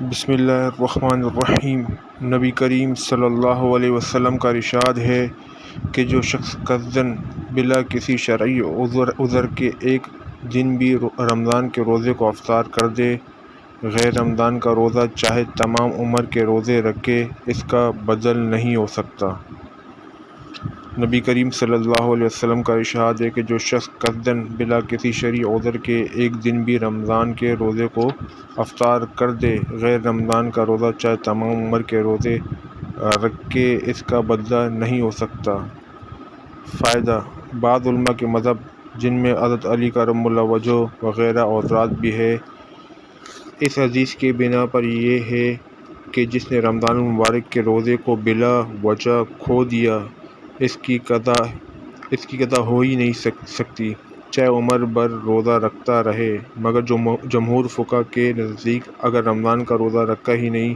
بسم اللہ الرحمن الرحیم۔ نبی کریم صلی اللہ علیہ وسلم کا ارشاد ہے کہ جو شخص قصداً بلا کسی شرعی عذر کے ایک دن بھی رمضان کے روزے کو افطار کر دے، غیر رمضان کا روزہ چاہے تمام عمر کے روزے رکھے، اس کا بدل نہیں ہو سکتا۔ نبی کریم صلی اللہ علیہ وسلم کا ارشاد ہے کہ جو شخص قصداً بلا کسی شرعی عذر کے ایک دن بھی رمضان کے روزے کو افطار کر دے، غیر رمضان کا روزہ چاہے تمام عمر کے روزے رکھے، اس کا بدلہ نہیں ہو سکتا۔ فائدہ: بعض علماء کے مذہب، جن میں حضرت علی کرم اللہ وجہہ وغیرہ حضرات بھی ہیں، اس حدیث کی بنا پر یہ ہے کہ جس نے رمضان المبارک کے روزے کو بلا وجہ کھو دیا، اس کی قضا ہو ہی نہیں سکتی، چاہے عمر بھر روزہ رکھتا رہے۔ مگر جمہور فقہا کے نزدیک اگر رمضان کا روزہ رکھا ہی نہیں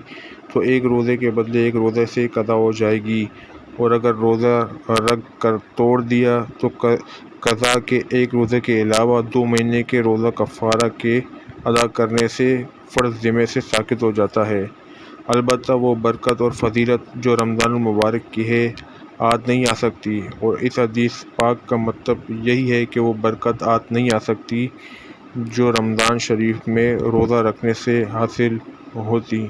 تو ایک روزے کے بدلے ایک روزے سے قضا ہو جائے گی، اور اگر روزہ رکھ کر توڑ دیا تو قضا کے ایک روزے کے علاوہ 2 مہینے کے روزہ کفارہ کے ادا کرنے سے فرض ذمے سے ساقط ہو جاتا ہے۔ البتہ وہ برکت اور فضیلت جو رمضان المبارک کی ہے آج نہیں آ سکتی، اور اس حدیث پاک کا مطلب یہی ہے کہ وہ برکت آج نہیں آ سکتی جو رمضان شریف میں روزہ رکھنے سے حاصل ہوتی۔